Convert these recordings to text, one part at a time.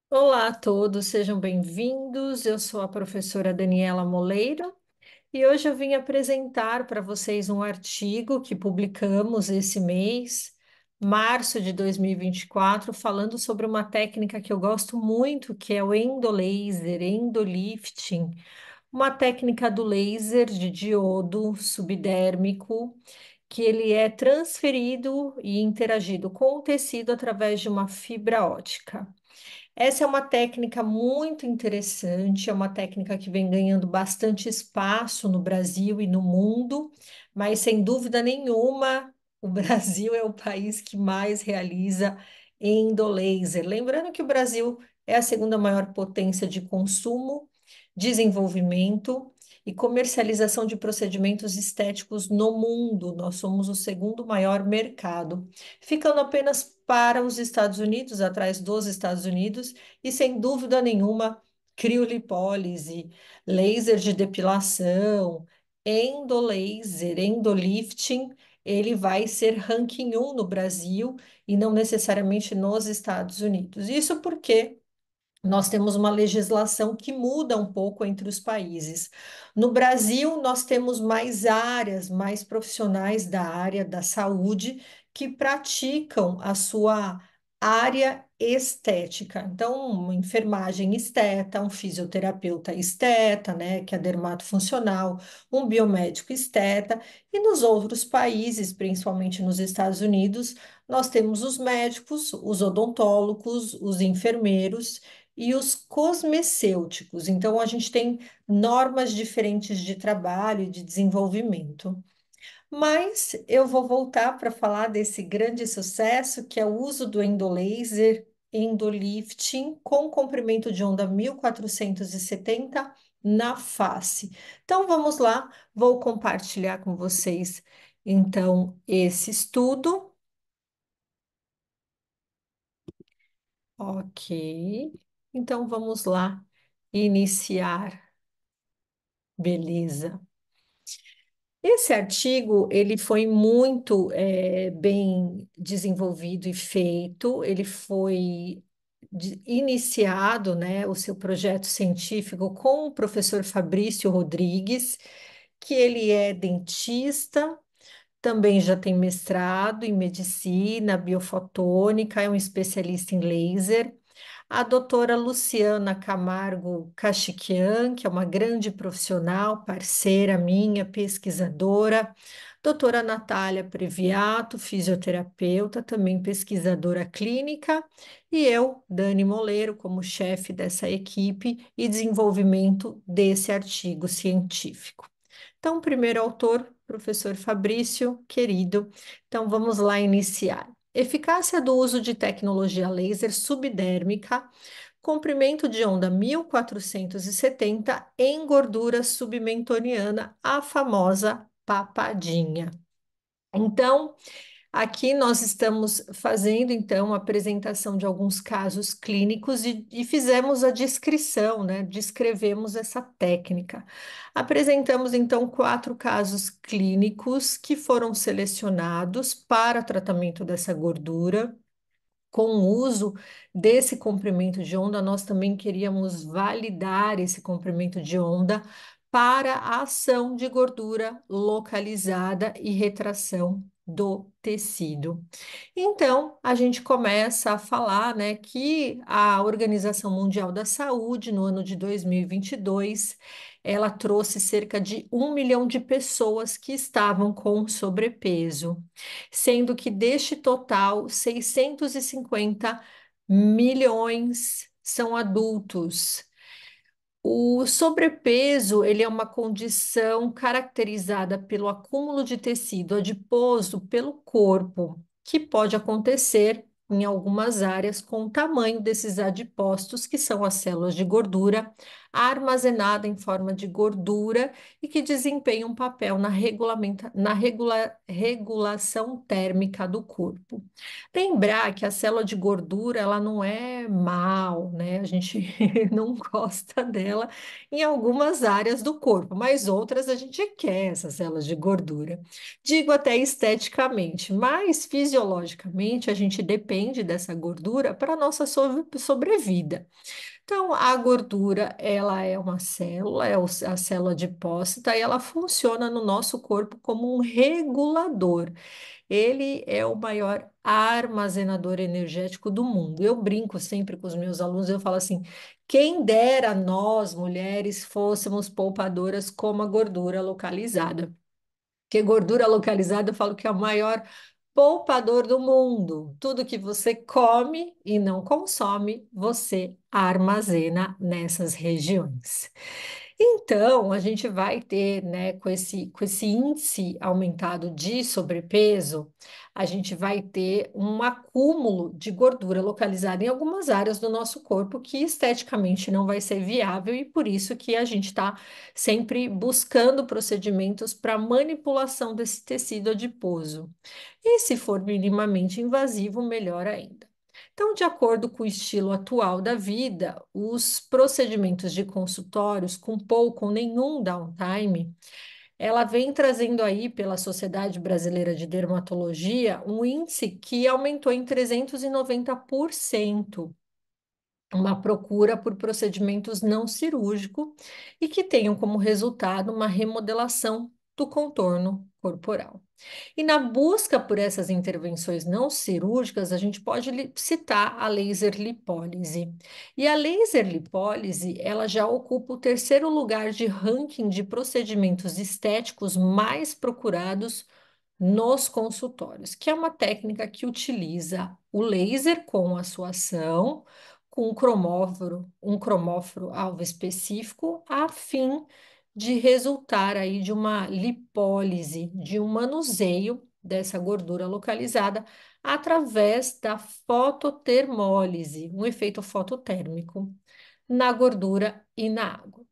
Olá a todos, sejam bem-vindos. Eu sou a professora Daniela Moleiro e hoje eu vim apresentar para vocês um artigo que publicamos esse mês, março de 2024, falando sobre uma técnica que eu gosto muito, que é o endolaser, endolifting, uma técnica do laser de diodo subdérmico, que ele é transferido e interagido com o tecido através de uma fibra ótica. Essa é uma técnica muito interessante, é uma técnica que vem ganhando bastante espaço no Brasil e no mundo, mas sem dúvida nenhuma, o Brasil é o país que mais realiza endolaser. Lembrando que o Brasil é a segunda maior potência de consumo, desenvolvimento e comercialização de procedimentos estéticos no mundo. Nós somos o segundo maior mercado, ficando apenas para os Estados Unidos, atrás dos Estados Unidos, e sem dúvida nenhuma, criolipólise, laser de depilação, endolaser, endolifting, ele vai ser ranking 1 no Brasil e não necessariamente nos Estados Unidos. Isso porque nós temos uma legislação que muda um pouco entre os países. No Brasil, nós temos mais áreas, mais profissionais da área da saúde que praticam a sua área estética. Então, uma enfermagem esteta, um fisioterapeuta esteta, né, que é dermatofuncional, um biomédico esteta, e nos outros países, principalmente nos Estados Unidos, nós temos os médicos, os odontólogos, os enfermeiros e os cosmecêuticos. Então, a gente tem normas diferentes de trabalho e de desenvolvimento. Mas eu vou voltar para falar desse grande sucesso, que é o uso do endolaser, endolifting, com comprimento de onda 1470 na face. Então, vamos lá, vou compartilhar com vocês, então, esse estudo. Ok. Então, vamos lá iniciar. Beleza. Esse artigo ele foi muito bem desenvolvido e feito. Ele foi iniciado, né, o seu projeto científico com o professor Fabrício Rodrigues, que ele é dentista, também já tem mestrado em medicina, biofotônica, é um especialista em laser. A doutora Luciana Camargo Cachiquian, que é uma grande profissional, parceira minha, pesquisadora. Doutora Natália Previato, fisioterapeuta, também pesquisadora clínica. E eu, Dani Moleiro, como chefe dessa equipe e desenvolvimento desse artigo científico. Então, o primeiro autor, professor Fabrício, querido. Então, vamos lá iniciar. Eficácia do uso de tecnologia laser subdérmica, comprimento de onda 1470 em gordura submentoniana, a famosa papadinha. Então, aqui nós estamos fazendo, então, a apresentação de alguns casos clínicos e fizemos a descrição, né? Descrevemos essa técnica. Apresentamos, então, 4 casos clínicos que foram selecionados para tratamento dessa gordura. Com o uso desse comprimento de onda, nós também queríamos validar esse comprimento de onda para a ação de gordura localizada e retração do tecido. Então, a gente começa a falar, né, que a Organização Mundial da Saúde, no ano de 2022, ela trouxe cerca de 1 milhão de pessoas que estavam com sobrepeso, sendo que deste total, 650 milhões são adultos. O sobrepeso, ele é uma condição caracterizada pelo acúmulo de tecido adiposo pelo corpo, que pode acontecer em algumas áreas com o tamanho desses adipócitos, que são as células de gordura, armazenada em forma de gordura e que desempenham um papel na regulação térmica do corpo. Lembrar que a célula de gordura, ela não é mal, né? A gente não gosta dela em algumas áreas do corpo, mas outras a gente quer essas células de gordura. Digo até esteticamente, mas fisiologicamente a gente depende depende dessa gordura para a nossa sobrevida. Então, a gordura, ela é uma célula, a célula adipócita, e ela funciona no nosso corpo como um regulador. Ele é o maior armazenador energético do mundo. Eu brinco sempre com os meus alunos, eu falo assim: quem dera nós, mulheres, fôssemos poupadoras como a gordura localizada. Porque gordura localizada, eu falo que é o maior poupador do mundo. Tudo que você come e não consome, você armazena nessas regiões. Então, a gente vai ter, né, com esse índice aumentado de sobrepeso, a gente vai ter um acúmulo de gordura localizada em algumas áreas do nosso corpo que esteticamente não vai ser viável e por isso que a gente está sempre buscando procedimentos para manipulação desse tecido adiposo. E se for minimamente invasivo, melhor ainda. Então, de acordo com o estilo atual da vida, os procedimentos de consultórios com pouco ou nenhum downtime, ela vem trazendo aí pela Sociedade Brasileira de Dermatologia um índice que aumentou em 390%, uma procura por procedimentos não cirúrgicos e que tenham como resultado uma remodelação do contorno corporal. E na busca por essas intervenções não cirúrgicas, a gente pode citar a laser lipólise. E a laser lipólise, ela já ocupa o terceiro lugar de ranking de procedimentos estéticos mais procurados nos consultórios, que é uma técnica que utiliza o laser com a sua ação, com um cromóforo alvo específico, a fim de resultar aí de uma lipólise, de um manuseio dessa gordura localizada através da fototermólise, um efeito fototérmico na gordura e na água.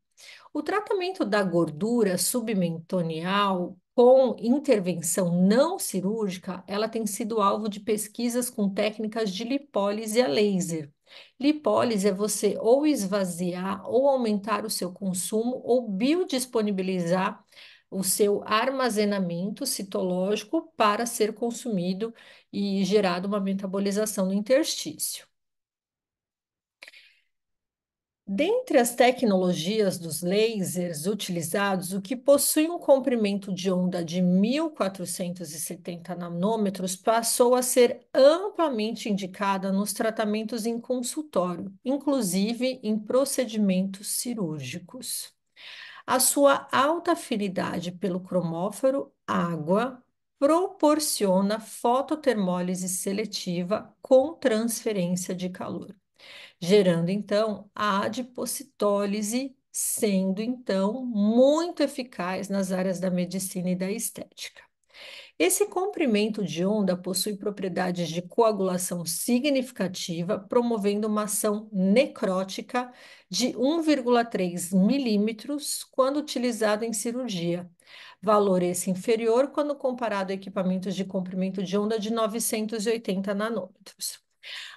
O tratamento da gordura submetoneal com intervenção não cirúrgica, ela tem sido alvo de pesquisas com técnicas de lipólise a laser. Lipólise é você ou esvaziar ou aumentar o seu consumo ou biodisponibilizar o seu armazenamento citológico para ser consumido e gerado uma metabolização no interstício. Dentre as tecnologias dos lasers utilizados, o que possui um comprimento de onda de 1.470 nanômetros passou a ser amplamente indicada nos tratamentos em consultório, inclusive em procedimentos cirúrgicos. A sua alta afinidade pelo cromóforo água proporciona fototermólise seletiva com transferência de calor, gerando então a adipocitólise, sendo então muito eficaz nas áreas da medicina e da estética. Esse comprimento de onda possui propriedades de coagulação significativa, promovendo uma ação necrótica de 1,3 milímetros quando utilizado em cirurgia. Valor esse inferior quando comparado a equipamentos de comprimento de onda de 980 nanômetros.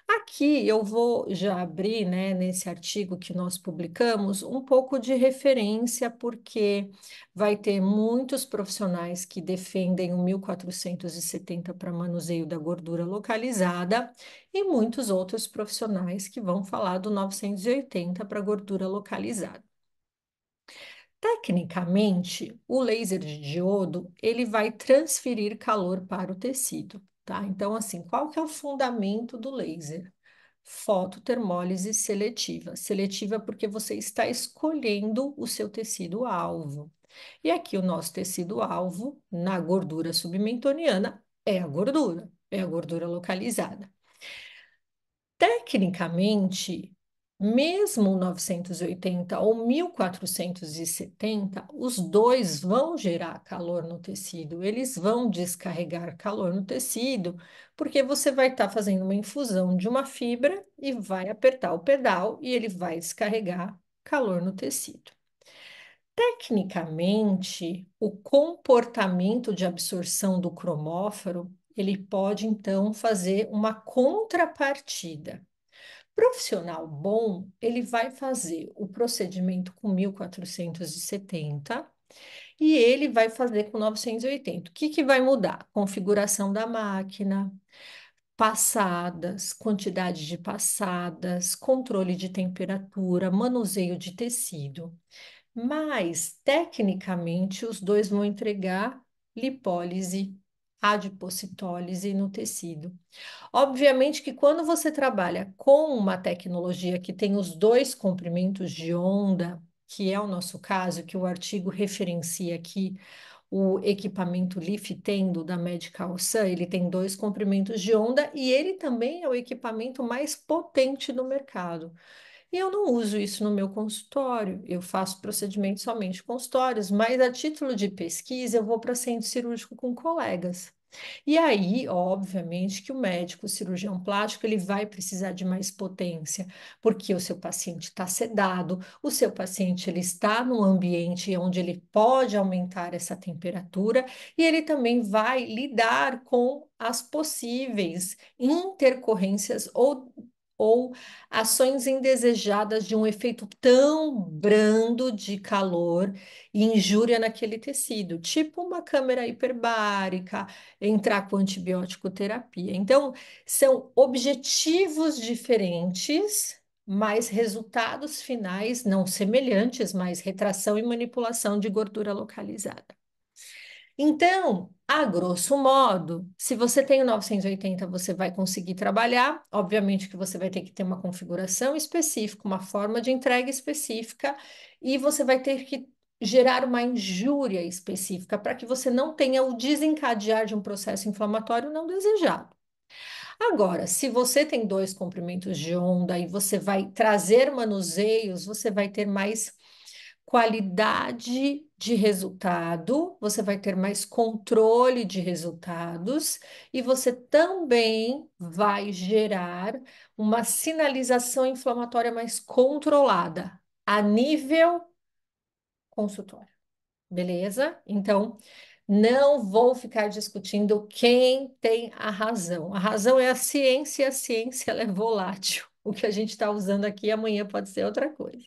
Aqui eu vou já abrir, né, nesse artigo que nós publicamos, um pouco de referência, porque vai ter muitos profissionais que defendem o 1.470 para manuseio da gordura localizada e muitos outros profissionais que vão falar do 980 para gordura localizada. Tecnicamente, o laser de diodo, ele vai transferir calor para o tecido, tá? Então, assim, qual que é o fundamento do laser? Fototermólise seletiva. Seletiva porque você está escolhendo o seu tecido-alvo. E aqui o nosso tecido-alvo, na gordura submentoniana, é a gordura localizada. Tecnicamente, mesmo o 980 ou 1.470, os dois vão gerar calor no tecido, eles vão descarregar calor no tecido, porque você vai estar fazendo uma infusão de uma fibra e vai apertar o pedal e ele vai descarregar calor no tecido. Tecnicamente, o comportamento de absorção do cromóforo, ele pode então fazer uma contrapartida. Profissional bom, ele vai fazer o procedimento com 1.470 e ele vai fazer com 980. O que que vai mudar? Configuração da máquina, passadas, quantidade de passadas, controle de temperatura, manuseio de tecido. Mas, tecnicamente, os dois vão entregar lipólise, adipocitólise no tecido. Obviamente que quando você trabalha com uma tecnologia que tem os dois comprimentos de onda, que é o nosso caso, que o artigo referencia aqui, o equipamento Leaf Tendo da Medical Sun, ele tem dois comprimentos de onda e ele também é o equipamento mais potente do mercado. E eu não uso isso no meu consultório, eu faço procedimentos somente consultórios, mas a título de pesquisa eu vou para centro cirúrgico com colegas. E aí, obviamente, que o médico, o cirurgião plástico, ele vai precisar de mais potência, porque o seu paciente está sedado, o seu paciente ele está num ambiente onde ele pode aumentar essa temperatura e ele também vai lidar com as possíveis intercorrências ou ações indesejadas de um efeito tão brando de calor e injúria naquele tecido, tipo uma câmera hiperbárica, entrar com antibiótico terapia. Então, são objetivos diferentes, mas resultados finais não semelhantes, mas retração e manipulação de gordura localizada. Então, a grosso modo, se você tem o 980, você vai conseguir trabalhar. Obviamente que você vai ter que ter uma configuração específica, uma forma de entrega específica, e você vai ter que gerar uma injúria específica para que você não tenha o desencadear de um processo inflamatório não desejado. Agora, se você tem dois comprimentos de onda e você vai trazer manuseios, você vai ter mais qualidade de resultado, você vai ter mais controle de resultados e você também vai gerar uma sinalização inflamatória mais controlada a nível consultório, beleza? Então, não vou ficar discutindo quem tem a razão. A razão é a ciência ela é volátil. O que a gente está usando aqui amanhã pode ser outra coisa.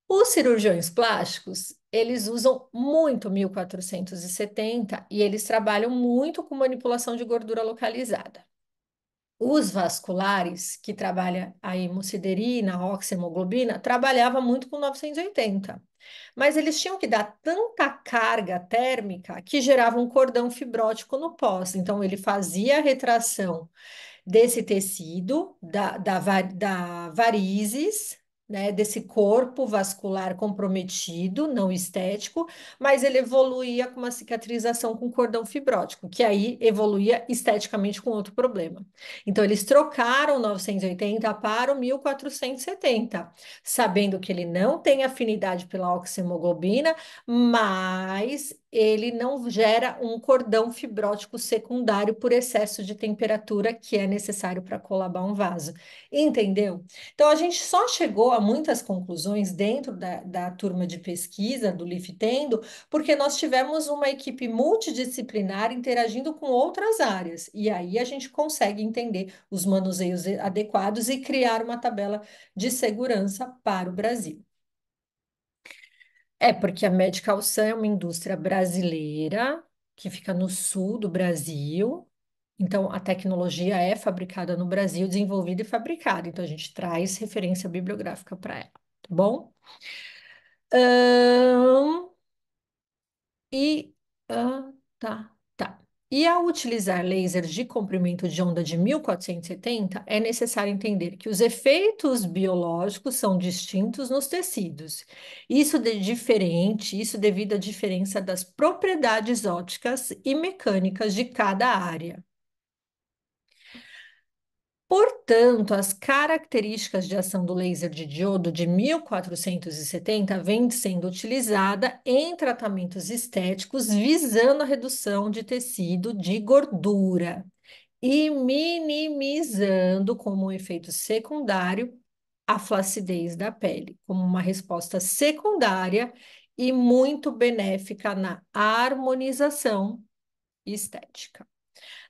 Os cirurgiões plásticos, eles usam muito 1470 e eles trabalham muito com manipulação de gordura localizada. Os vasculares, que trabalham a hemosiderina, a oxihemoglobina, trabalhava muito com 980. Mas eles tinham que dar tanta carga térmica que gerava um cordão fibrótico no pós. Então, ele fazia a retração desse tecido, da varizes, né, desse corpo vascular comprometido, não estético, mas ele evoluía com uma cicatrização com cordão fibrótico, que aí evoluía esteticamente com outro problema. Então, eles trocaram o 980 para o 1470, sabendo que ele não tem afinidade pela oxihemoglobina, mas ele não gera um cordão fibrótico secundário por excesso de temperatura que é necessário para colabar um vaso. Entendeu? Então, a gente só chegou a muitas conclusões dentro da turma de pesquisa do Liftendo, porque nós tivemos uma equipe multidisciplinar interagindo com outras áreas. E aí a gente consegue entender os manuseios adequados e criar uma tabela de segurança para o Brasil. É, porque a Medical Sun é uma indústria brasileira que fica no sul do Brasil. Então, a tecnologia é fabricada no Brasil, desenvolvida e fabricada. Então, a gente traz referência bibliográfica para ela, tá bom? Ahn, e, tá. E ao utilizar lasers de comprimento de onda de 1470, é necessário entender que os efeitos biológicos são distintos nos tecidos. Isso devido à diferença das propriedades ópticas e mecânicas de cada área. Portanto, as características de ação do laser de diodo de 1470 vêm sendo utilizada em tratamentos estéticos visando a redução de tecido de gordura e minimizando como um efeito secundário a flacidez da pele, como uma resposta secundária e muito benéfica na harmonização estética.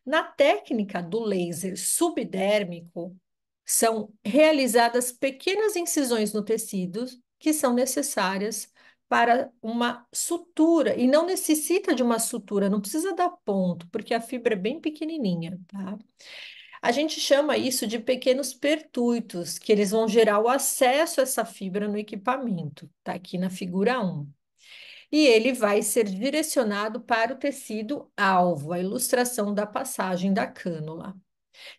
Na técnica do laser subdérmico, são realizadas pequenas incisões no tecido que são necessárias para uma sutura, e não necessita de uma sutura, não precisa dar ponto, porque a fibra é bem pequenininha, tá? A gente chama isso de pequenos pertuitos, que eles vão gerar o acesso a essa fibra no equipamento, tá aqui na figura 1. E ele vai ser direcionado para o tecido alvo, a ilustração da passagem da cânula.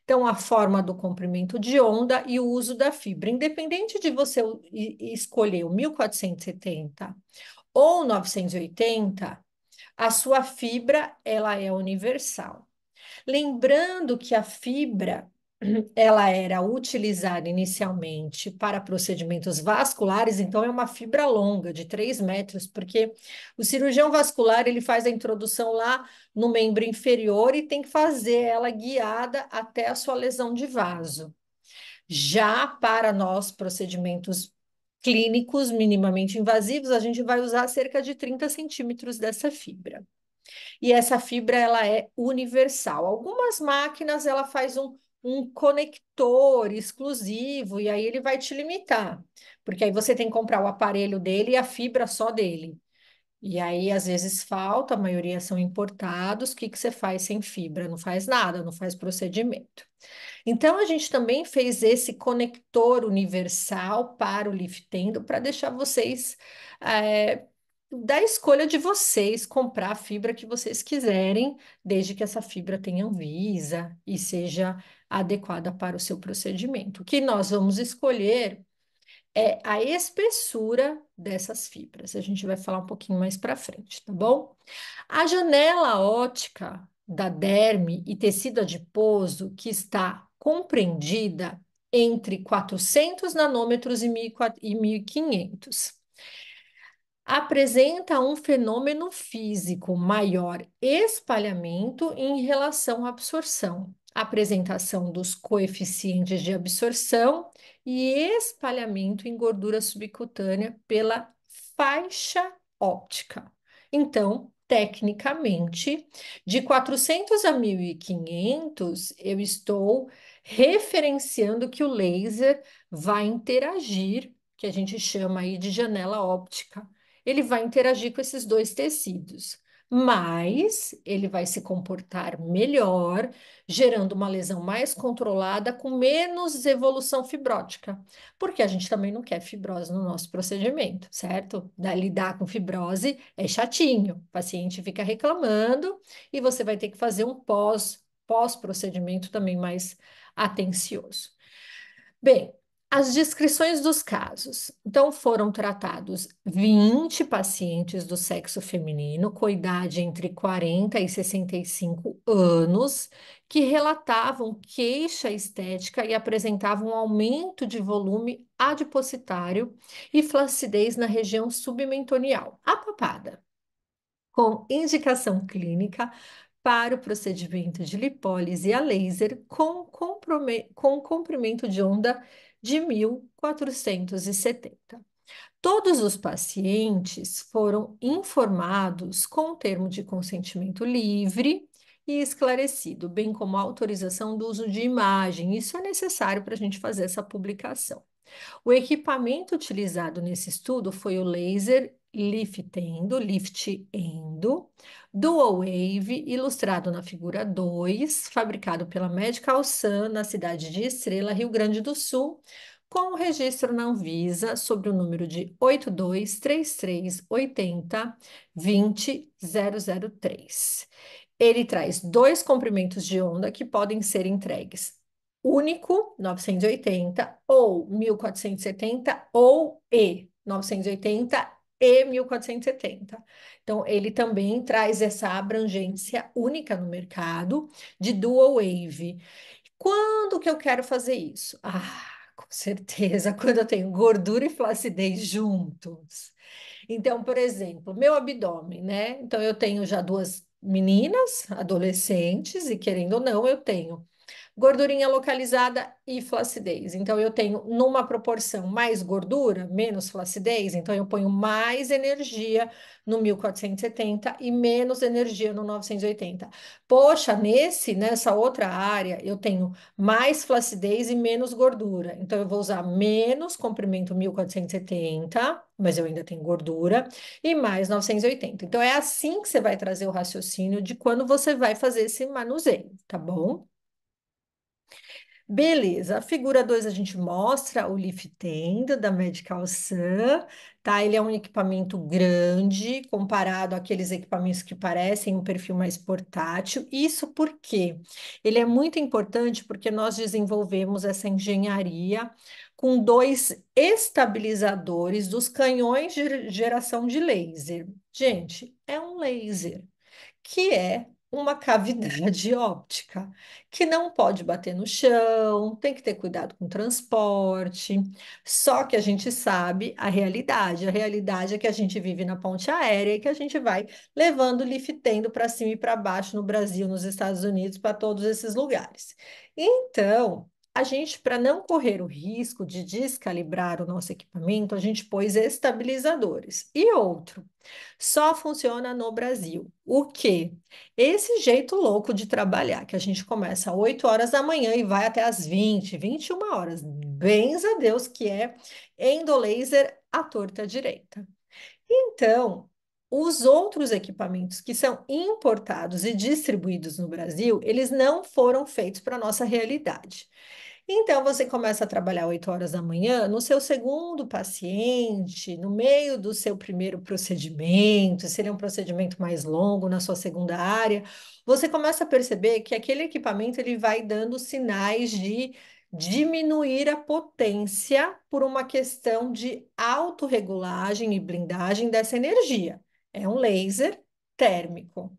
Então, a forma do comprimento de onda e o uso da fibra. Independente de você escolher o 1470 ou 980, a sua fibra ela é universal. Lembrando que a fibra ela era utilizada inicialmente para procedimentos vasculares, então é uma fibra longa de 3 metros, porque o cirurgião vascular ele faz a introdução lá no membro inferior e tem que fazer ela guiada até a sua lesão de vaso. Já para nós, procedimentos clínicos minimamente invasivos, a gente vai usar cerca de 30 centímetros dessa fibra. E essa fibra ela é universal. Algumas máquinas ela faz um conector exclusivo e aí ele vai te limitar, porque aí você tem que comprar o aparelho dele e a fibra só dele. E aí, às vezes, falta, a maioria são importados. O que que você faz sem fibra? Não faz nada, não faz procedimento. Então, a gente também fez esse conector universal para o Liftendo para deixar vocês da escolha de vocês comprar a fibra que vocês quiserem, desde que essa fibra tenha Anvisa e seja adequada para o seu procedimento. O que nós vamos escolher é a espessura dessas fibras. A gente vai falar um pouquinho mais para frente, tá bom? A janela ótica da derme e tecido adiposo, que está compreendida entre 400 nanômetros e 1.500, apresenta um fenômeno físico maior espalhamento em relação à absorção, apresentação dos coeficientes de absorção e espalhamento em gordura subcutânea pela faixa óptica. Então, tecnicamente, de 400 a 1.500, eu estou referenciando que o laser vai interagir, que a gente chama aí de janela óptica, ele vai interagir com esses dois tecidos, mas ele vai se comportar melhor, gerando uma lesão mais controlada, com menos evolução fibrótica, porque a gente também não quer fibrose no nosso procedimento, certo? Lidar com fibrose é chatinho, o paciente fica reclamando e você vai ter que fazer um pós-procedimento também mais atencioso. Bem, as descrições dos casos. Então, foram tratados 20 pacientes do sexo feminino com idade entre 40 e 65 anos, que relatavam queixa estética e apresentavam aumento de volume adipositário e flacidez na região submentonial, a papada, com indicação clínica para o procedimento de lipólise a laser com comprimento de onda de 1470. Todos os pacientes foram informados com o termo de consentimento livre e esclarecido, bem como a autorização do uso de imagem. Isso é necessário para a gente fazer essa publicação. O equipamento utilizado nesse estudo foi o laser Lift-Endo, Dual Wave, ilustrado na figura 2, fabricado pela Medical Sun na cidade de Estrela, Rio Grande do Sul, com o registro na Anvisa sobre o número de 823380-20003. Ele traz dois comprimentos de onda que podem ser entregues único, 980, ou 1470, ou E, 980 e 1470. Então, ele também traz essa abrangência única no mercado de dual wave. Quando que eu quero fazer isso? Com certeza, quando eu tenho gordura e flacidez juntos. Então, por exemplo, meu abdômen, né? Então, eu tenho já duas meninas, adolescentes, e querendo ou não, eu tenho gordurinha localizada e flacidez. Então, eu tenho numa proporção mais gordura, menos flacidez, então eu ponho mais energia no 1470 e menos energia no 980. Poxa, nessa outra área, eu tenho mais flacidez e menos gordura. Então, eu vou usar menos comprimento 1470, mas eu ainda tenho gordura, e mais 980. Então, é assim que você vai trazer o raciocínio de quando você vai fazer esse manuseio, tá bom? Beleza, a figura 2 a gente mostra o Leaf Tenda da Medical Sun, tá? Ele é um equipamento grande comparado àqueles equipamentos que parecem um perfil mais portátil. Isso porque ele é muito importante porque nós desenvolvemos essa engenharia com dois estabilizadores dos canhões de geração de laser. Gente, é um laser que é uma cavidade óptica, que não pode bater no chão, tem que ter cuidado com o transporte. Só que a gente sabe a realidade. A realidade é que a gente vive na ponte aérea e que a gente vai levando, liftando para cima e para baixo no Brasil, nos Estados Unidos, para todos esses lugares. Então, a gente, para não correr o risco de descalibrar o nosso equipamento, a gente pôs estabilizadores. E outro, só funciona no Brasil. O quê? Esse jeito louco de trabalhar, que a gente começa às 8 horas da manhã e vai até às 21 horas. Bens a Deus que é endolaser à torta direita. Então, os outros equipamentos que são importados e distribuídos no Brasil, eles não foram feitos para a nossa realidade. Então, você começa a trabalhar 8 horas da manhã, no seu segundo paciente, no meio do seu primeiro procedimento, seria um procedimento mais longo na sua segunda área, você começa a perceber que aquele equipamento ele vai dando sinais de diminuir a potência por uma questão de autorregulagem e blindagem dessa energia. É um laser térmico.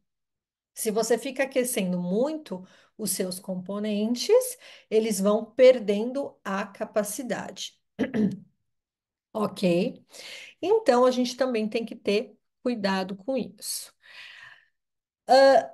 Se você fica aquecendo muito os seus componentes, eles vão perdendo a capacidade, ok? Então, a gente também tem que ter cuidado com isso.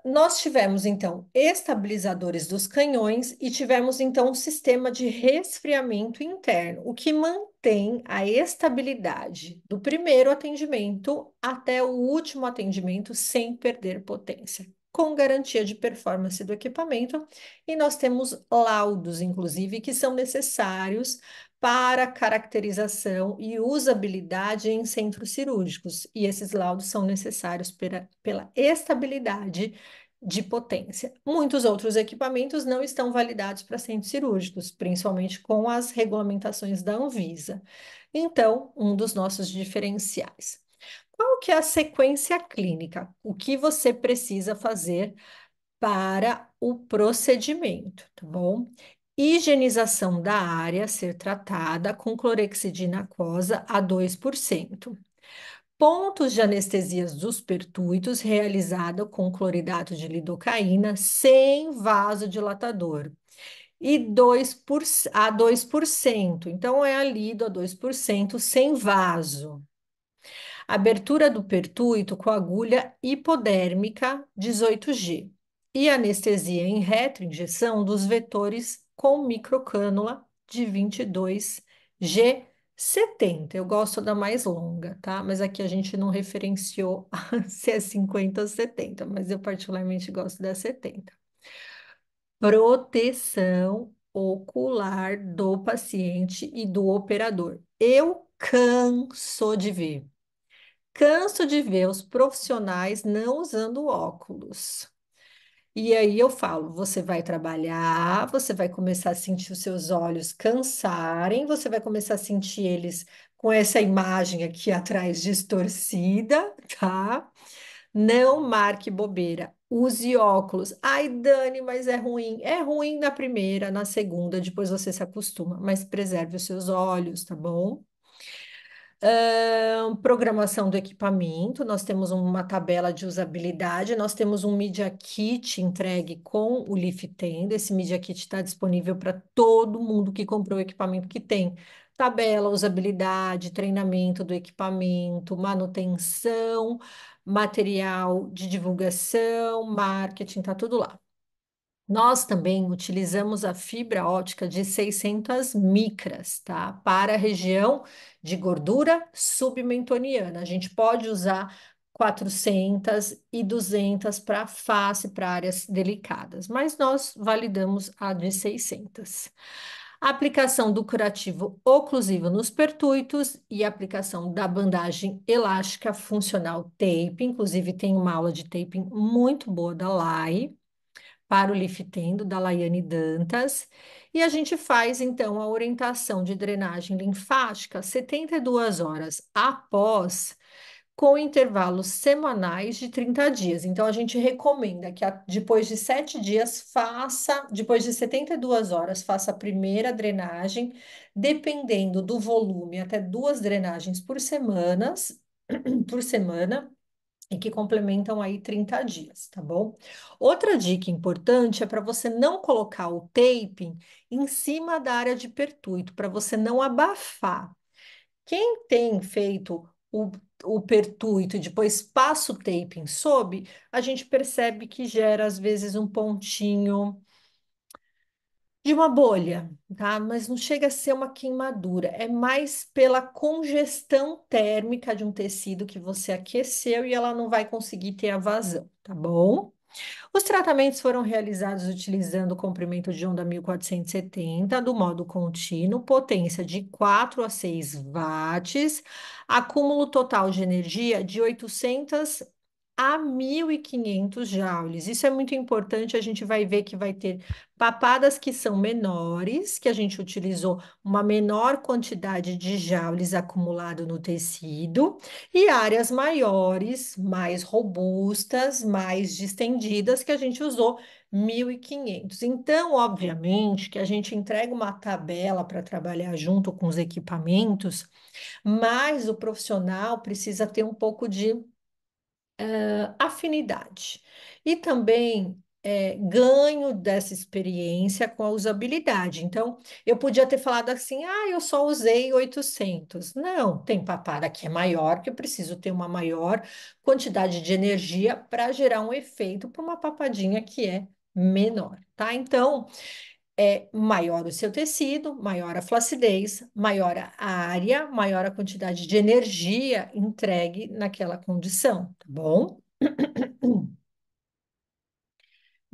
Nós tivemos, então, estabilizadores dos canhões e tivemos, então, um sistema de resfriamento interno, o que mantém a estabilidade do primeiro atendimento até o último atendimento sem perder potência, com garantia de performance do equipamento. E nós temos laudos, inclusive, que são necessários para caracterização e usabilidade em centros cirúrgicos, e esses laudos são necessários pela estabilidade de potência. Muitos outros equipamentos não estão validados para centros cirúrgicos, principalmente com as regulamentações da Anvisa. Então, um dos nossos diferenciais. Qual que é a sequência clínica? O que você precisa fazer para o procedimento, tá bom? Higienização da área a ser tratada com clorexidina aquosa a 2%. Pontos de anestesias dos pertuitos realizada com cloridato de lidocaína sem vasodilatador. E 2%. Então, é a lido a 2% sem vaso. Abertura do pertuito com agulha hipodérmica 18G e anestesia em retroinjeção dos vetores com microcânula de 22G70. Eu gosto da mais longa, tá? Mas aqui a gente não referenciou se é 50 ou 70, mas eu particularmente gosto da 70. Proteção ocular do paciente e do operador. Eu canso de ver. Canso de ver os profissionais não usando óculos. E aí eu falo, você vai trabalhar, você vai começar a sentir os seus olhos cansarem, você vai começar a sentir eles com essa imagem aqui atrás distorcida, tá? Não marque bobeira. Use óculos. Ai, Dani, mas é ruim. É ruim na primeira, na segunda, depois você se acostuma, mas preserve os seus olhos, tá bom? Programação do equipamento, nós temos uma tabela de usabilidade, nós temos um Media Kit entregue com o Leaf Tenda. Esse Media Kit está disponível para todo mundo que comprou o equipamento, que tem tabela, usabilidade, treinamento do equipamento, manutenção, material de divulgação, marketing, tá tudo lá. Nós também utilizamos a fibra óptica de 600 micras, tá? Para a região de gordura submentoniana. A gente pode usar 400 e 200 para face, para áreas delicadas, mas nós validamos a de 600. A aplicação do curativo oclusivo nos pertuitos e a aplicação da bandagem elástica funcional tape. Inclusive, tem uma aula de taping muito boa da Lai para o liftendo da Laiane Dantas. E a gente faz, então, a orientação de drenagem linfática 72 horas após, com intervalos semanais de 30 dias. Então, a gente recomenda que depois de 7 dias faça, depois de 72 horas, faça a primeira drenagem, dependendo do volume, até duas drenagens por semana, e que complementam aí 30 dias, tá bom? Outra dica importante é para você não colocar o taping em cima da área de pertuito, para você não abafar. Quem tem feito o pertuito e depois passa o taping sob, a gente percebe que gera às vezes um pontinho de uma bolha, tá? Mas não chega a ser uma queimadura, é mais pela congestão térmica de um tecido que você aqueceu e ela não vai conseguir ter a vazão, tá bom? Os tratamentos foram realizados utilizando o comprimento de onda 1470 do modo contínuo, potência de 4 a 6 watts, acúmulo total de energia de 800 a 1.500 joules. Isso é muito importante, a gente vai ver que vai ter papadas que são menores, que a gente utilizou uma menor quantidade de joules acumulado no tecido, e áreas maiores, mais robustas, mais distendidas, que a gente usou 1.500. Então, obviamente, que a gente entrega uma tabela para trabalhar junto com os equipamentos, mas o profissional precisa ter um pouco de afinidade. E também ganho dessa experiência com a usabilidade. Então, eu podia ter falado assim, eu só usei 800. Não, tem papada que é maior, que eu preciso ter uma maior quantidade de energia para gerar um efeito para uma papadinha que é menor, tá? Então, maior o seu tecido, maior a flacidez, maior a área, maior a quantidade de energia entregue naquela condição, tá bom?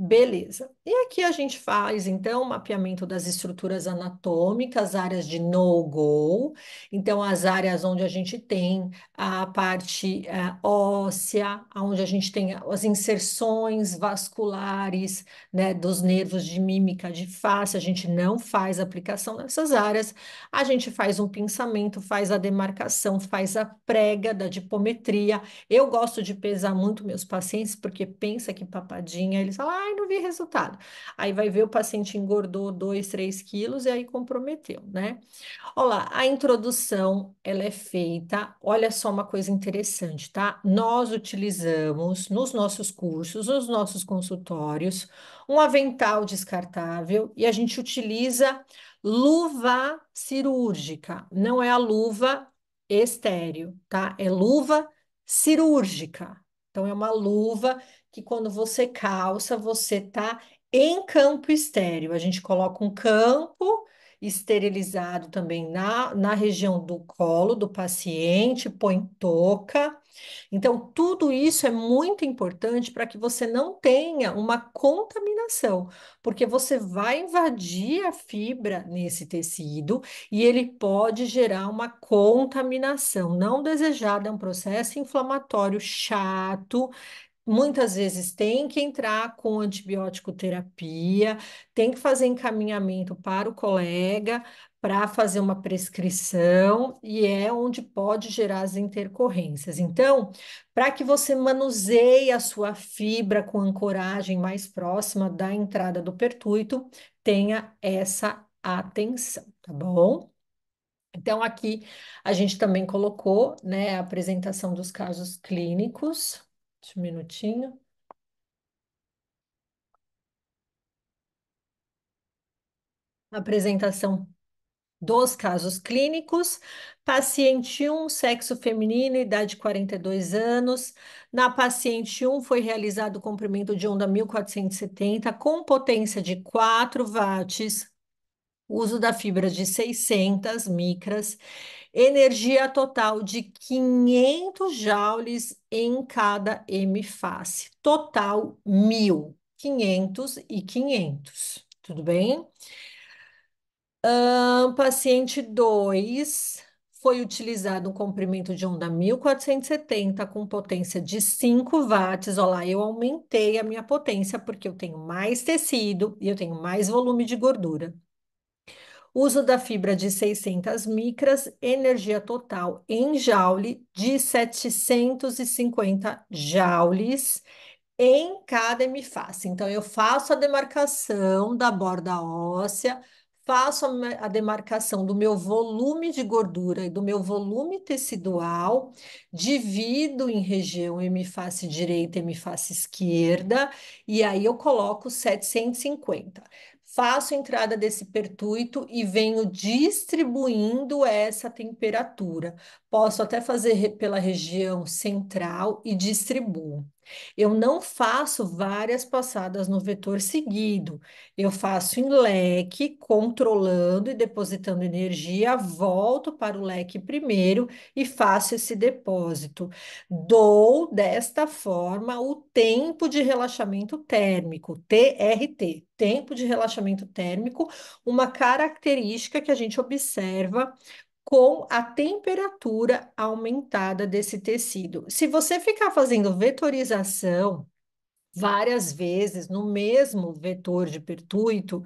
Beleza. E aqui a gente faz, então, o mapeamento das estruturas anatômicas, áreas de no-go. Então, as áreas onde a gente tem a parte óssea, onde a gente tem as inserções vasculares, né, dos nervos de mímica de face. A gente não faz aplicação nessas áreas. A gente faz um pinçamento, faz a demarcação, faz a prega da dipometria. Eu gosto de pesar muito meus pacientes, porque pensa que papadinha, eles falam, ai, não vi resultado. Aí vai ver o paciente engordou 2, 3 quilos e aí comprometeu, né? Olha lá, a introdução, ela é feita, olha só uma coisa interessante, tá? Nós utilizamos nos nossos cursos, nos nossos consultórios, um avental descartável e a gente utiliza luva cirúrgica, não é a luva estéreo, tá? É luva cirúrgica. Então, é uma luva que quando você calça, você tá em campo estéreo. A gente coloca um campo esterilizado também na região do colo do paciente, põe touca. Então, tudo isso é muito importante para que você não tenha uma contaminação, porque você vai invadir a fibra nesse tecido e ele pode gerar uma contaminação não desejada, é um processo inflamatório chato. Muitas vezes tem que entrar com antibiótico terapia, tem que fazer encaminhamento para o colega para fazer uma prescrição e é onde pode gerar as intercorrências. Então, para que você manuseie a sua fibra com ancoragem mais próxima da entrada do pertuito, tenha essa atenção, tá bom? Então, aqui a gente também colocou, né, a apresentação dos casos clínicos. Deixa um minutinho. Apresentação. Dos casos clínicos, paciente um, sexo feminino, idade 42 anos. Na paciente um foi realizado o comprimento de onda 1470 com potência de 4 watts, uso da fibra de 600 micras, energia total de 500 joules em cada hemiface. Total 1.000, 500 e 500. Tudo bem? Paciente 2 foi utilizado um comprimento de onda 1470 com potência de 5 watts. Olha lá, eu aumentei a minha potência porque eu tenho mais tecido e eu tenho mais volume de gordura. Uso da fibra de 600 micras, energia total em joule de 750 joules em cada hemifácie. Então, eu faço a demarcação da borda óssea, faço a demarcação do meu volume de gordura e do meu volume tecidual, divido em região hemifácie direita e hemifácie esquerda, e aí eu coloco 750. Faço a entrada desse pertuito e venho distribuindo essa temperatura. Posso até fazer pela região central e distribuo. Eu não faço várias passadas no vetor seguido. Eu faço em leque, controlando e depositando energia, volto para o leque primeiro e faço esse depósito. Dou desta forma o tempo de relaxamento térmico, TRT, tempo de relaxamento térmico, uma característica que a gente observa com a temperatura aumentada desse tecido. Se você ficar fazendo vetorização várias vezes no mesmo vetor de pertuito,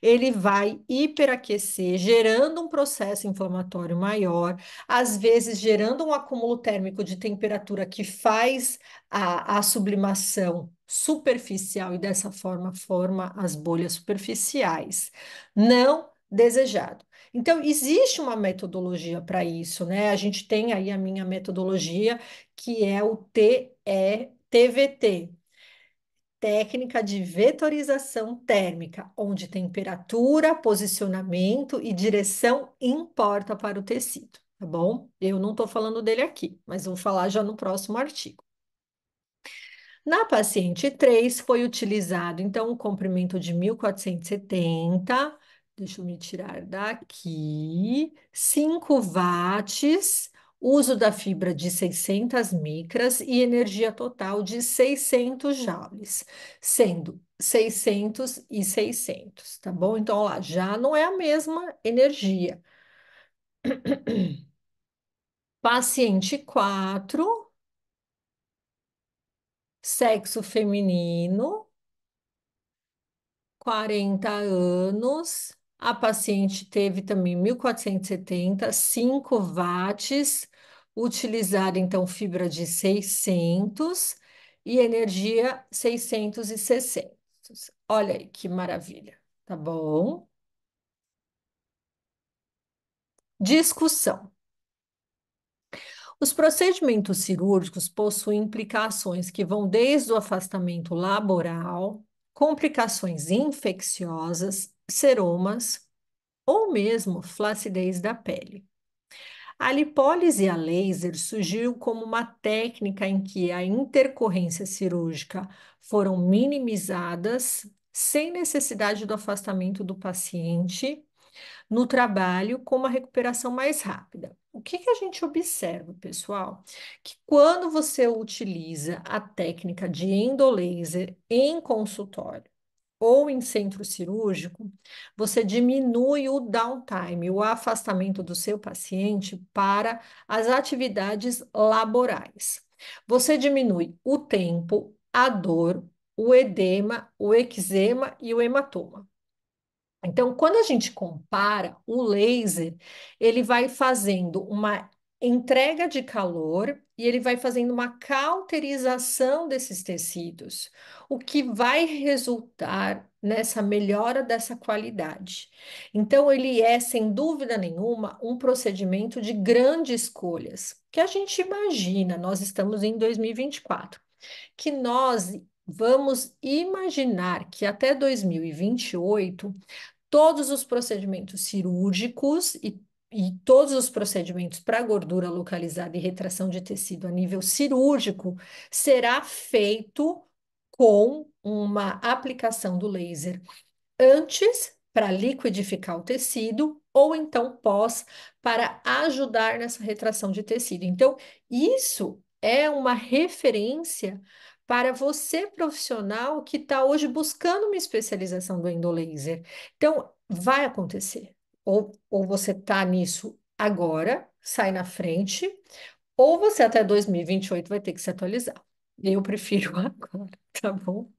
ele vai hiperaquecer, gerando um processo inflamatório maior, às vezes gerando um acúmulo térmico de temperatura que faz a sublimação superficial e dessa forma forma as bolhas superficiais. Não desejado. Então, existe uma metodologia para isso, né? A gente tem aí a minha metodologia, que é o TVT, técnica de vetorização térmica, onde temperatura, posicionamento e direção importa para o tecido, tá bom? Eu não estou falando dele aqui, mas vou falar já no próximo artigo. Na paciente 3 foi utilizado, então, o comprimento de 1470, deixa eu me tirar daqui, 5 watts, uso da fibra de 600 micras e energia total de 600 joules, sendo 600 e 600, tá bom? Então, ó lá, já não é a mesma energia. Paciente 4, sexo feminino, 40 anos. A paciente teve também 1470, 5 watts, utilizada então fibra de 600 e energia 660. Olha aí que maravilha, tá bom? Discussão. Os procedimentos cirúrgicos possuem implicações que vão desde o afastamento laboral, complicações infecciosas, seromas, ou mesmo flacidez da pele. A lipólise a laser surgiu como uma técnica em que a intercorrência cirúrgica foram minimizadas sem necessidade do afastamento do paciente no trabalho com uma recuperação mais rápida. O que que a gente observa, pessoal? Que quando você utiliza a técnica de endolaser em consultório, ou em centro cirúrgico, você diminui o downtime, o afastamento do seu paciente para as atividades laborais. Você diminui o tempo, a dor, o edema, o eczema e o hematoma. Então, quando a gente compara o laser, ele vai fazendo uma entrega de calor e ele vai fazendo uma cauterização desses tecidos, o que vai resultar nessa melhora dessa qualidade. Então, ele é, sem dúvida nenhuma, um procedimento de grandes escolhas, que a gente imagina, nós estamos em 2024, que nós vamos imaginar que até 2028 Todos os procedimentos cirúrgicos e todos os procedimentos para gordura localizada e retração de tecido a nível cirúrgico será feito com uma aplicação do laser antes para liquidificar o tecido ou então pós para ajudar nessa retração de tecido. Então, isso é uma referência para você profissional que está hoje buscando uma especialização do endolaser. Então, vai acontecer. Ou você está nisso agora, sai na frente, ou você até 2028 vai ter que se atualizar. Eu prefiro agora, tá bom?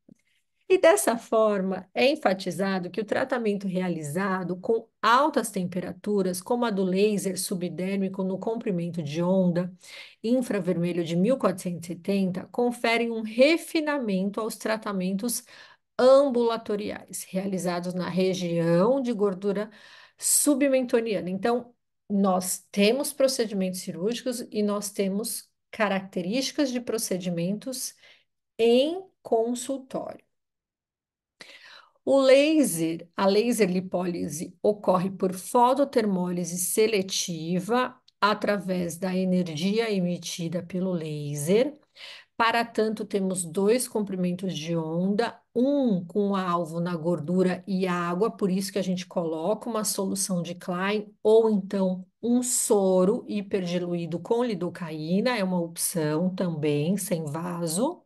E dessa forma, é enfatizado que o tratamento realizado com altas temperaturas, como a do laser subdérmico no comprimento de onda infravermelho de 1470, conferem um refinamento aos tratamentos ambulatoriais realizados na região de gordura submentoniana. Então, nós temos procedimentos cirúrgicos e nós temos características de procedimentos em consultório. A laser lipólise ocorre por fototermólise seletiva através da energia emitida pelo laser. Para tanto, temos dois comprimentos de onda, um com alvo na gordura e água, por isso que a gente coloca uma solução de Klein ou então um soro hiperdiluído com lidocaína, é uma opção também, sem vaso.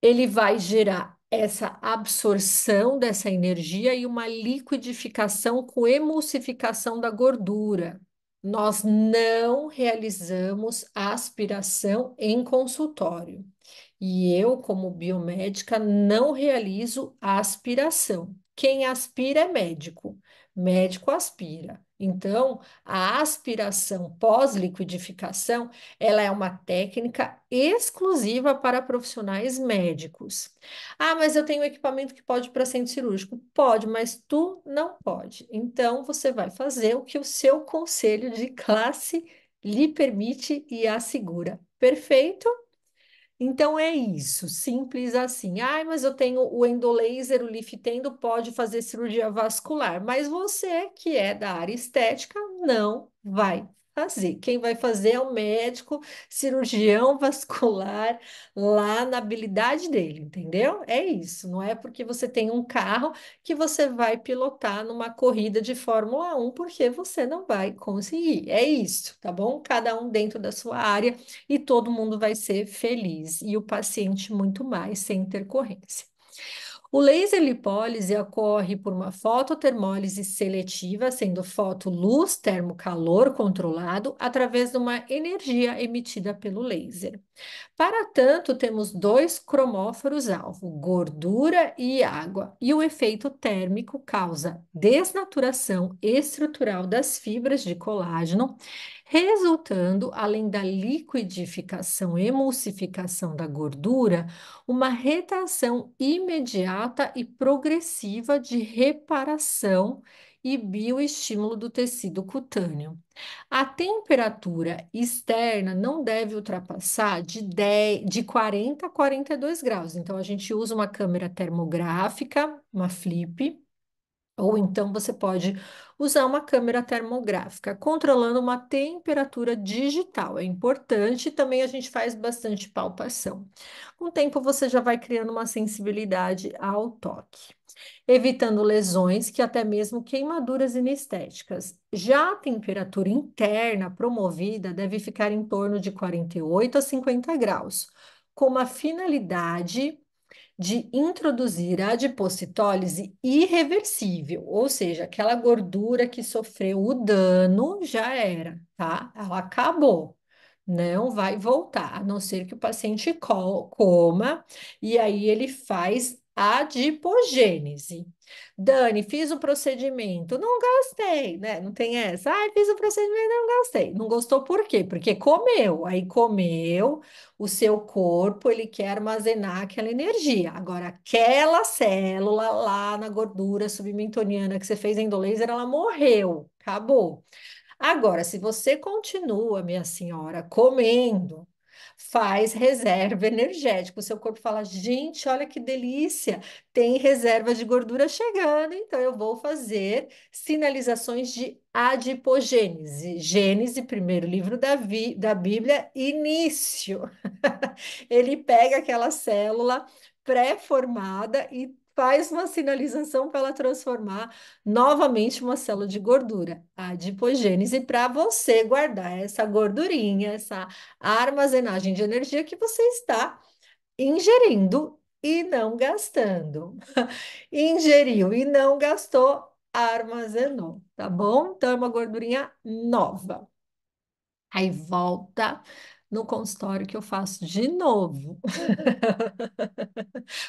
Ele vai gerar essa absorção dessa energia e uma liquidificação com emulsificação da gordura. Nós não realizamos aspiração em consultório. E eu, como biomédica, não realizo a aspiração. Quem aspira é médico. Médico aspira. Então, a aspiração pós-liquidificação, ela é uma técnica exclusiva para profissionais médicos. Ah, mas eu tenho equipamento que pode ir para centro cirúrgico. Pode, mas tu não pode. Então, você vai fazer o que o seu conselho de classe lhe permite e assegura. Perfeito? Então é isso, simples assim. Ai, mas eu tenho o endolaser, o Lifitendo pode fazer cirurgia vascular, mas você que é da área estética não vai fazer. Quem vai fazer é o médico cirurgião vascular lá na habilidade dele, entendeu? É isso, não é porque você tem um carro que você vai pilotar numa corrida de Fórmula 1, porque você não vai conseguir. É isso, tá bom? Cada um dentro da sua área e todo mundo vai ser feliz e o paciente muito mais, sem intercorrência. O laser lipólise ocorre por uma fototermólise seletiva, sendo fotoluz termocalor controlado através de uma energia emitida pelo laser. Para tanto, temos dois cromóforos-alvo, gordura e água, e o efeito térmico causa desnaturação estrutural das fibras de colágeno, resultando, além da liquidificação e emulsificação da gordura, uma retração imediata e progressiva de reparação e bioestímulo do tecido cutâneo. A temperatura externa não deve ultrapassar de 40 a 42 graus. Então, a gente usa uma câmera termográfica, uma flip, ou então você pode usar uma câmera termográfica, controlando uma temperatura digital. É importante, também a gente faz bastante palpação. Com o tempo, você já vai criando uma sensibilidade ao toque, evitando lesões que até mesmo queimaduras inestéticas. Já a temperatura interna promovida deve ficar em torno de 48 a 50 graus, com uma finalidade de introduzir a adipocitólise irreversível, ou seja, aquela gordura que sofreu o dano já era, tá? Ela acabou. Não vai voltar, a não ser que o paciente coma e aí ele faz adipogênese. Dani, fiz o procedimento, não gastei, né? Não tem essa. Ai, fiz o procedimento, não gastei. Não gostou por quê? Porque comeu. Aí comeu, o seu corpo, ele quer armazenar aquela energia. Agora, aquela célula lá na gordura submentoniana que você fez endolaser, ela morreu, acabou. Agora, se você continua, minha senhora, comendo, faz reserva energética. O seu corpo fala: gente, olha que delícia, tem reserva de gordura chegando, então eu vou fazer sinalizações de adipogênese. Gênese, primeiro livro da Bíblia, início. Ele pega aquela célula pré-formada e faz uma sinalização para ela transformar novamente uma célula de gordura, a adipogênese, para você guardar essa gordurinha, essa armazenagem de energia que você está ingerindo e não gastando. Ingeriu e não gastou, armazenou, tá bom? Então é uma gordurinha nova. Aí volta no consultório que eu faço de novo.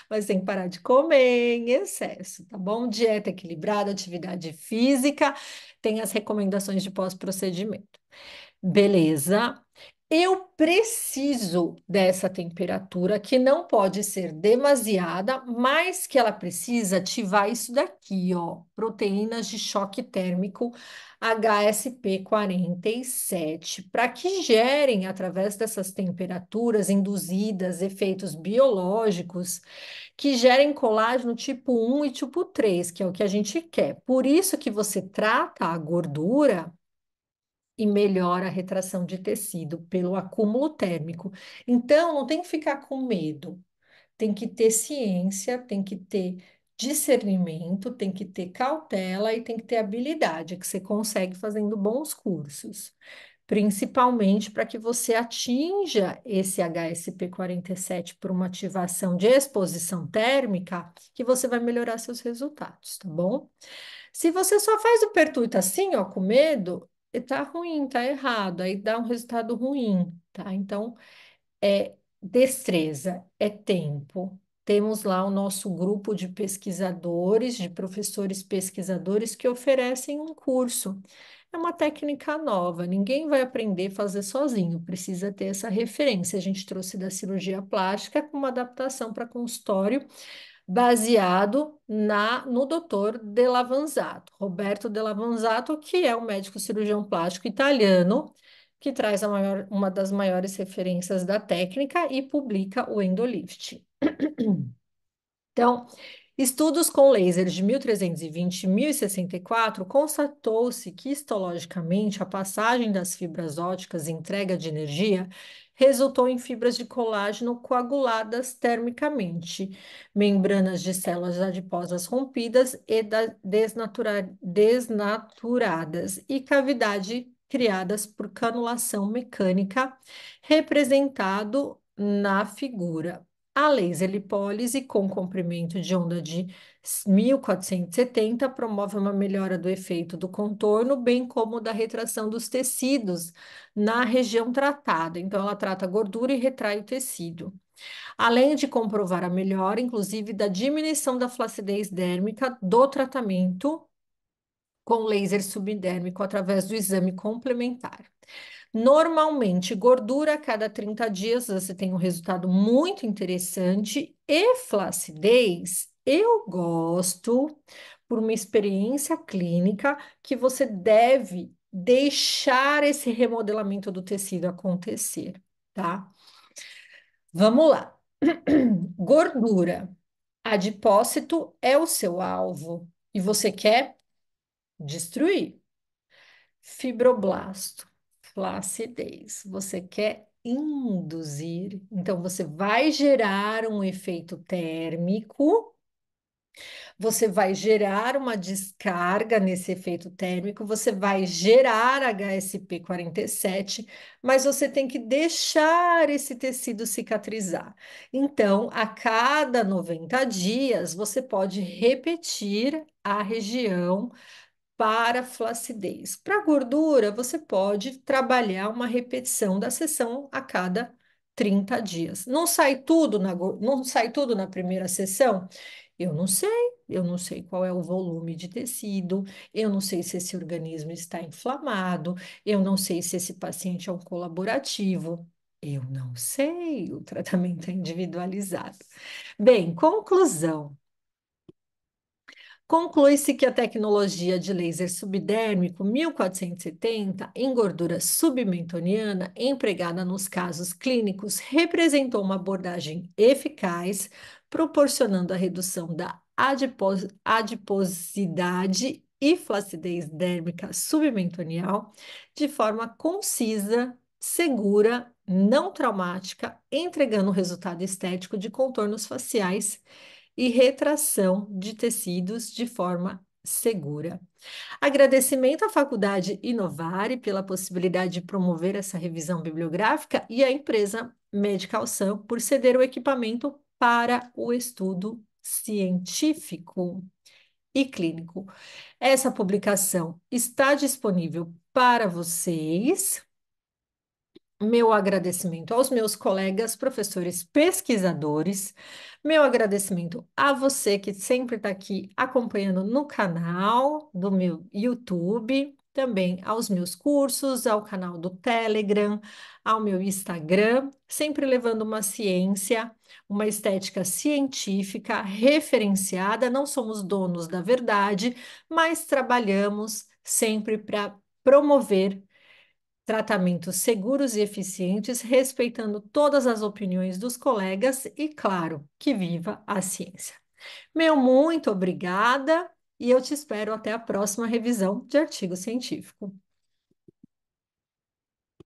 Mas tem que parar de comer em excesso, tá bom? Dieta equilibrada, atividade física, tem as recomendações de pós-procedimento. Beleza. Eu preciso dessa temperatura que não pode ser demasiada, mas que ela precisa ativar isso daqui, ó, proteínas de choque térmico HSP47, para que gerem, através dessas temperaturas induzidas, efeitos biológicos, que gerem colágeno tipo 1 e tipo 3, que é o que a gente quer. Por isso que você trata a gordura e melhora a retração de tecido pelo acúmulo térmico. Então, não tem que ficar com medo, tem que ter ciência, tem que ter discernimento, tem que ter cautela e tem que ter habilidade, que você consegue fazendo bons cursos. Principalmente para que você atinja esse HSP47 por uma ativação de exposição térmica, que você vai melhorar seus resultados, tá bom? Se você só faz o pertuito assim, ó, com medo, tá ruim, tá errado, aí dá um resultado ruim, tá? Então, é destreza, é tempo. Temos lá o nosso grupo de pesquisadores, de professores pesquisadores que oferecem um curso. É uma técnica nova, ninguém vai aprender a fazer sozinho, precisa ter essa referência. A gente trouxe da cirurgia plástica com uma adaptação para consultório baseado no doutor De Lavanzato, Roberto De Lavanzato, que é um médico cirurgião plástico italiano, que traz uma das maiores referências da técnica e publica o Endolift. Então, estudos com lasers de 1320 e 1064 constatou-se que histologicamente a passagem das fibras ópticas e entrega de energia resultou em fibras de colágeno coaguladas termicamente, membranas de células adiposas rompidas e desnaturadas e cavidade criadas por canulação mecânica, representado na figura. A laser lipólise com comprimento de onda de 1470 promove uma melhora do efeito do contorno, bem como da retração dos tecidos na região tratada. Então, ela trata a gordura e retrai o tecido. Além de comprovar a melhora, inclusive, da diminuição da flacidez dérmica do tratamento com laser subdérmico através do exame complementar. Normalmente, gordura a cada 30 dias, você tem um resultado muito interessante. E flacidez, eu gosto, por uma experiência clínica, que você deve deixar esse remodelamento do tecido acontecer, tá? Vamos lá. Gordura. Adipócito é o seu alvo e você quer destruir. Fibroblasto, flacidez. Você quer induzir, então você vai gerar um efeito térmico, você vai gerar uma descarga nesse efeito térmico, você vai gerar HSP47, mas você tem que deixar esse tecido cicatrizar. Então, a cada 90 dias, você pode repetir a região para flacidez. Para gordura, você pode trabalhar uma repetição da sessão a cada 30 dias. Não sai tudo na primeira sessão? Eu não sei, eu não sei qual é o volume de tecido, eu não sei se esse organismo está inflamado, eu não sei se esse paciente é um colaborativo. Eu não sei, o tratamento é individualizado. Bem, conclusão. Conclui-se que a tecnologia de laser subdérmico 1470 em gordura submentoniana, empregada nos casos clínicos, representou uma abordagem eficaz, proporcionando a redução da adiposidade e flacidez dérmica submentonial de forma concisa, segura, não traumática, entregando um resultado estético de contornos faciais e retração de tecidos de forma segura. Agradecimento à Faculdade Inovare pela possibilidade de promover essa revisão bibliográfica e à empresa Medical Sun por ceder o equipamento para o estudo científico e clínico. Essa publicação está disponível para vocês. Meu agradecimento aos meus colegas, professores, pesquisadores, meu agradecimento a você que sempre está aqui acompanhando no canal do meu YouTube, também aos meus cursos, ao canal do Telegram, ao meu Instagram, sempre levando uma ciência, uma estética científica referenciada. Não somos donos da verdade, mas trabalhamos sempre para promover tratamentos seguros e eficientes, respeitando todas as opiniões dos colegas e, claro, que viva a ciência. Meu muito obrigada e eu te espero até a próxima revisão de artigo científico.